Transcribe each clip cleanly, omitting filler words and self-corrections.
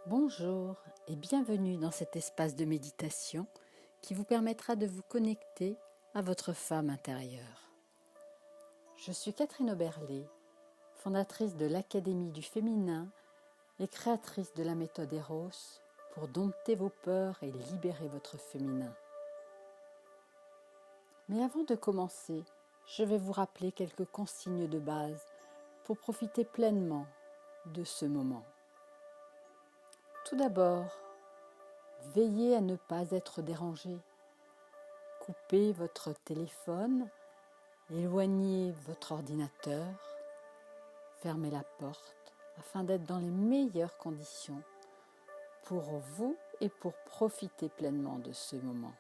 Bonjour et bienvenue dans cet espace de méditation qui vous permettra de vous connecter à votre femme intérieure. Je suis Catherine Oberlé, fondatrice de l'Académie du Féminin et créatrice de la méthode Eros pour dompter vos peurs et libérer votre féminin. Mais avant de commencer, je vais vous rappeler quelques consignes de base pour profiter pleinement de ce moment. Tout d'abord, veillez à ne pas être dérangé. Coupez votre téléphone, éloignez votre ordinateur, fermez la porte afin d'être dans les meilleures conditions pour vous et pour profiter pleinement de ce moment.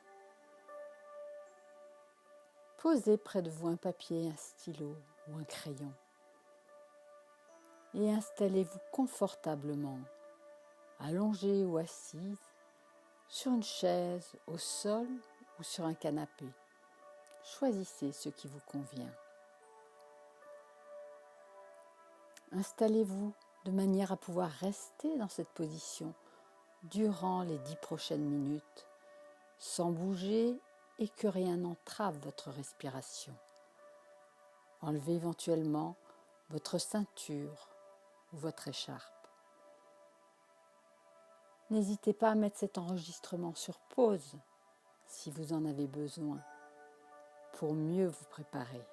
Posez près de vous un papier, un stylo ou un crayon et installez-vous confortablement, allongé ou assise, sur une chaise, au sol ou sur un canapé. Choisissez ce qui vous convient. Installez-vous de manière à pouvoir rester dans cette position durant les 10 prochaines minutes, sans bouger et que rien n'entrave votre respiration. Enlevez éventuellement votre ceinture ou votre écharpe. N'hésitez pas à mettre cet enregistrement sur pause si vous en avez besoin pour mieux vous préparer.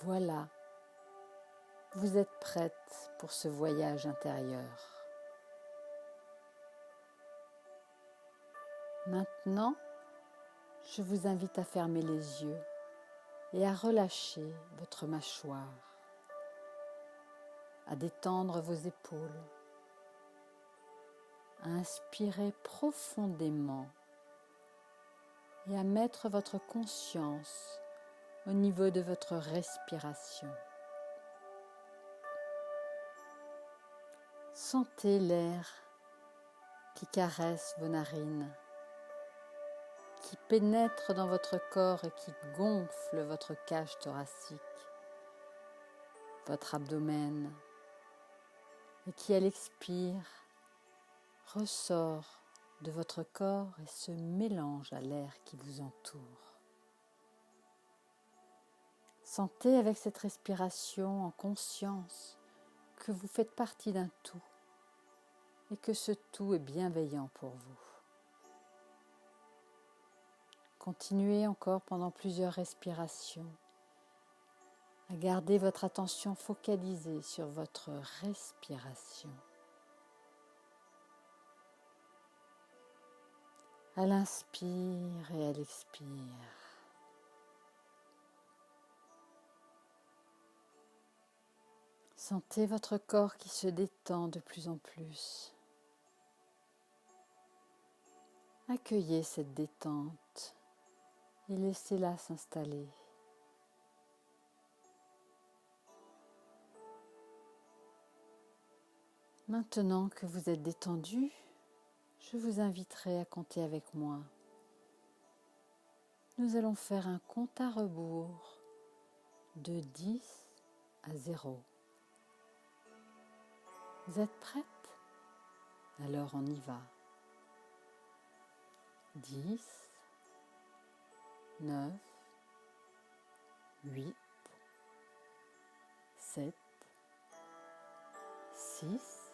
Voilà, vous êtes prête pour ce voyage intérieur. Maintenant, je vous invite à fermer les yeux et à relâcher votre mâchoire, à détendre vos épaules, à inspirer profondément et à mettre votre conscience au niveau de votre respiration. Sentez l'air qui caresse vos narines, qui pénètre dans votre corps et qui gonfle votre cage thoracique, votre abdomen, et qui, à l'expire, ressort de votre corps et se mélange à l'air qui vous entoure. Sentez avec cette respiration en conscience que vous faites partie d'un tout et que ce tout est bienveillant pour vous. Continuez encore pendant plusieurs respirations à garder votre attention focalisée sur votre respiration. À l'inspire et à l'expire. Sentez votre corps qui se détend de plus en plus. Accueillez cette détente et laissez-la s'installer. Maintenant que vous êtes détendu, je vous inviterai à compter avec moi. Nous allons faire un compte à rebours de 10 à 0. Vous êtes prête? Alors on y va. 10, 9, 8, 7, 6,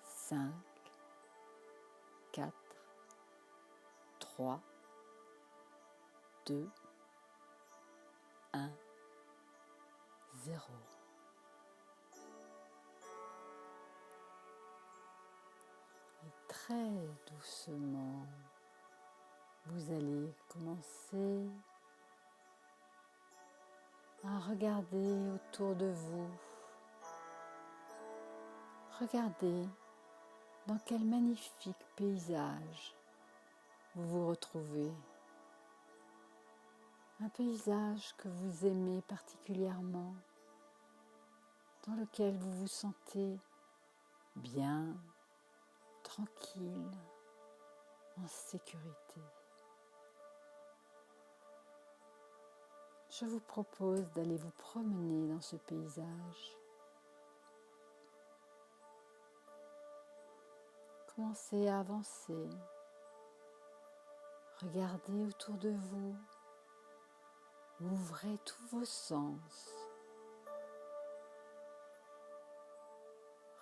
5, 4, 3, 2, 1, 0. Et très doucement, vous allez commencer à regarder autour de vous. Regardez dans quel magnifique paysage vous vous retrouvez. Un paysage que vous aimez particulièrement, dans lequel vous vous sentez bien, tranquille, en sécurité. je vous propose d'aller vous promener dans ce paysage. Commencez à avancer. Regardez autour de vous. Ouvrez tous vos sens.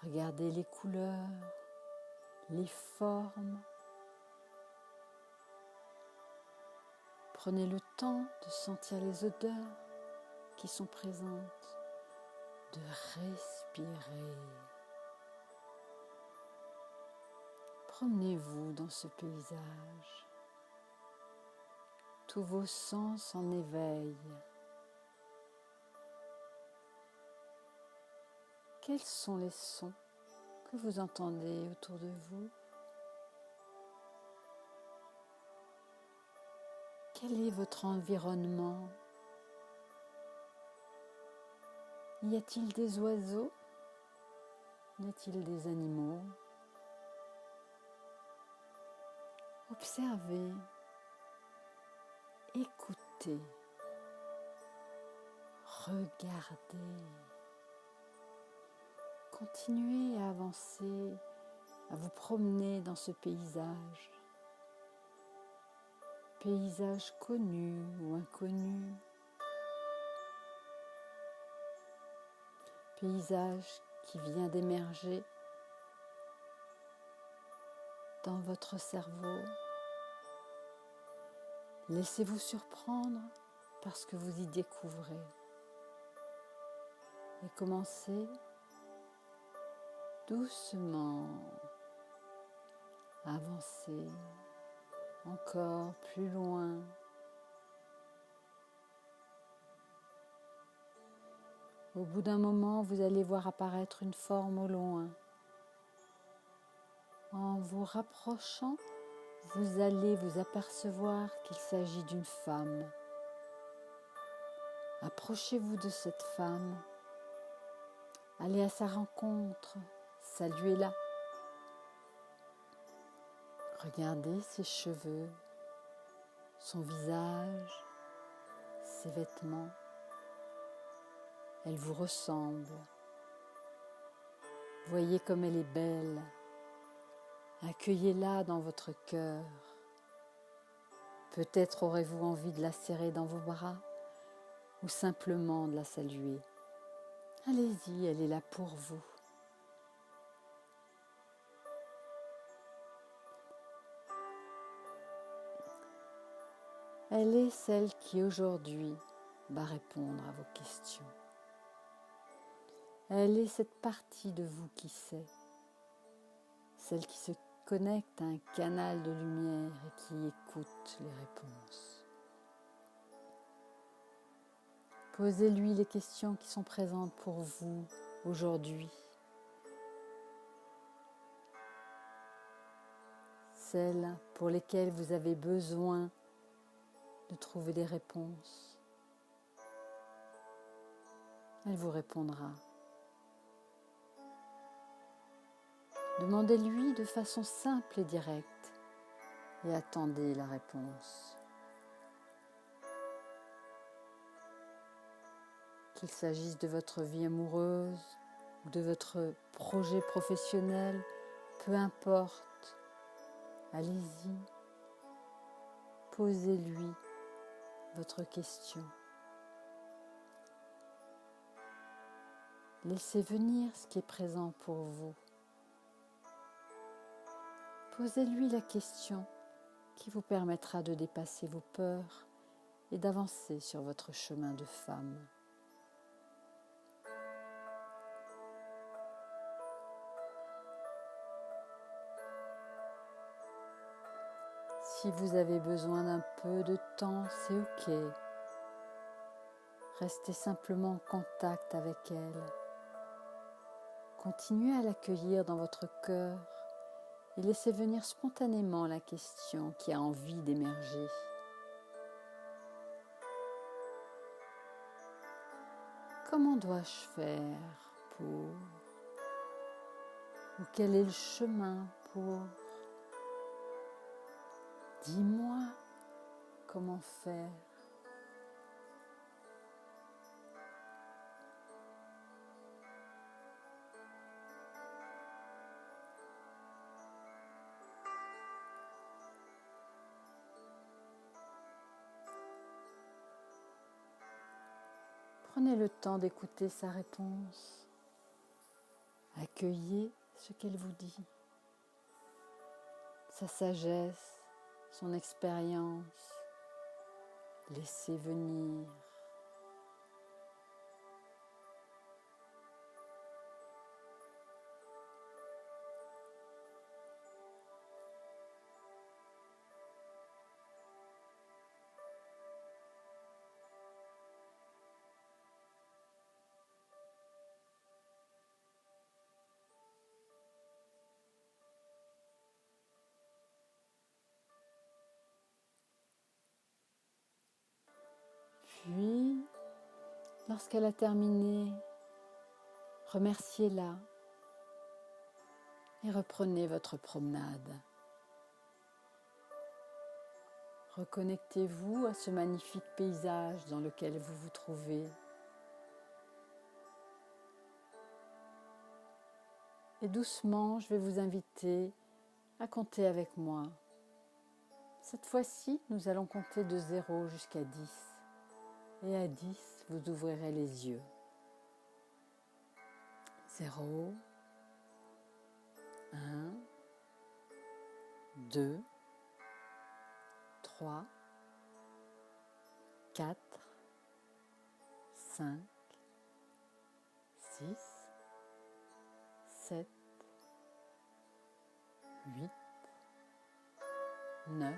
Regardez les couleurs, les formes. Prenez le temps de sentir les odeurs qui sont présentes, de respirer. Promenez-vous dans ce paysage. Tous vos sens en éveil. Quels sont les sons que vous entendez autour de vous? Quel est votre environnement? Y a-t-il des oiseaux? Y a-t-il des animaux? Observez, écoutez, regardez. Continuez à avancer, à vous promener dans ce paysage. Paysage connu ou inconnu. Paysage qui vient d'émerger dans votre cerveau. Laissez-vous surprendre par ce que vous y découvrez. Et commencez doucement à avancer encore plus loin. Au bout d'un moment, vous allez voir apparaître une forme au loin. En vous rapprochant, vous allez vous apercevoir qu'il s'agit d'une femme. Approchez-vous de cette femme. Allez à sa rencontre, saluez-la. Regardez ses cheveux, son visage, ses vêtements. Elle vous ressemble. Voyez comme elle est belle. Accueillez-la dans votre cœur. Peut-être aurez-vous envie de la serrer dans vos bras ou simplement de la saluer. Allez-y, elle est là pour vous. Elle est celle qui aujourd'hui va répondre à vos questions. Elle est cette partie de vous qui sait, celle qui se connecte à un canal de lumière et qui écoute les réponses. Posez-lui les questions qui sont présentes pour vous aujourd'hui. Celles pour lesquelles vous avez besoin de trouver des réponses. Elle vous répondra. Demandez-lui de façon simple et directe et attendez la réponse. Qu'il s'agisse de votre vie amoureuse ou de votre projet professionnel, peu importe, allez-y, posez-lui votre question. Laissez venir ce qui est présent pour vous. Posez-lui la question qui vous permettra de dépasser vos peurs et d'avancer sur votre chemin de femme. Si vous avez besoin d'un peu de temps, c'est ok. Restez simplement en contact avec elle. Continuez à l'accueillir dans votre cœur et laissez venir spontanément la question qui a envie d'émerger. Comment dois-je faire pour? Ou quel est le chemin pour? Dis-moi comment faire. Prenez le temps d'écouter sa réponse. Accueillez ce qu'elle vous dit. Sa sagesse, son expérience. Laissez venir. Puis, lorsqu'elle a terminé, remerciez-la et reprenez votre promenade. Reconnectez-vous à ce magnifique paysage dans lequel vous vous trouvez. Et doucement, je vais vous inviter à compter avec moi. Cette fois-ci, nous allons compter de 0 jusqu'à 10. Et à 10, vous ouvrirez les yeux. 0, 1, 2, 3, 4, 5, 6, 7, 8, 9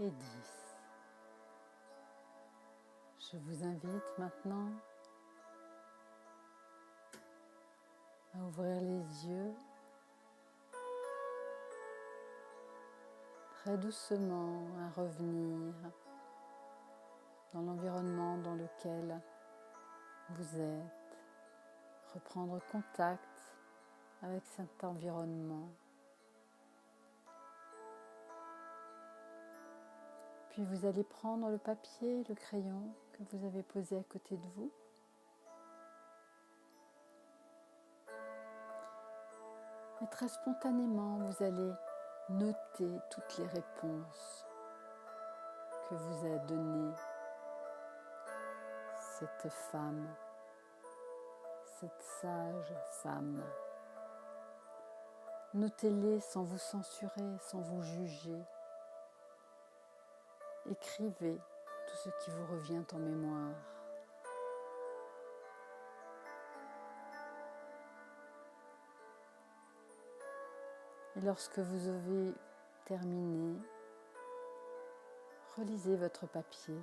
et 10. Je vous invite maintenant à ouvrir les yeux très doucement, à revenir dans l'environnement dans lequel vous êtes, reprendre contact avec cet environnement. Puis vous allez prendre le papier et le crayon que vous avez posé à côté de vous. Et très spontanément, vous allez noter toutes les réponses que vous a données cette femme, cette sage femme. Notez-les sans vous censurer, sans vous juger. Écrivez tout ce qui vous revient en mémoire. Et lorsque vous avez terminé, relisez votre papier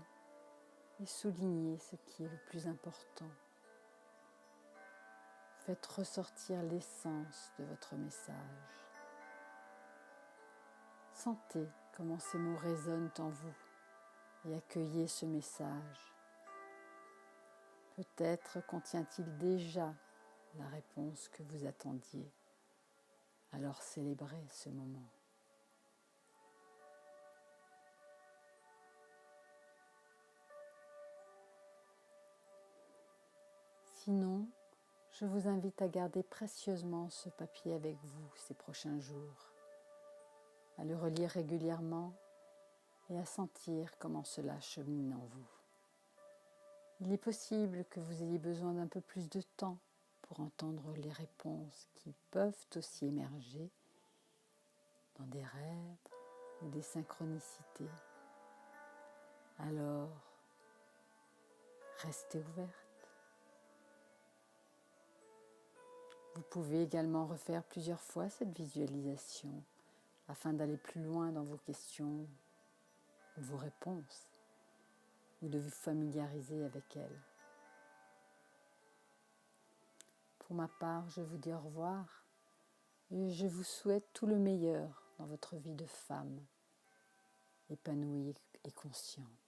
et soulignez ce qui est le plus important. Faites ressortir l'essence de votre message. Sentez comment ces mots résonnent en vous et accueillez ce message. Peut-être contient-il déjà la réponse que vous attendiez. Alors célébrez ce moment. Sinon, je vous invite à garder précieusement ce papier avec vous ces prochains jours, à le relire régulièrement et à sentir comment cela chemine en vous. Il est possible que vous ayez besoin d'un peu plus de temps pour entendre les réponses qui peuvent aussi émerger dans des rêves ou des synchronicités. Alors, restez ouverte. Vous pouvez également refaire plusieurs fois cette visualisation afin d'aller plus loin dans vos questions ou vos réponses ou de vous familiariser avec elles. Pour ma part, je vous dis au revoir et je vous souhaite tout le meilleur dans votre vie de femme épanouie et consciente.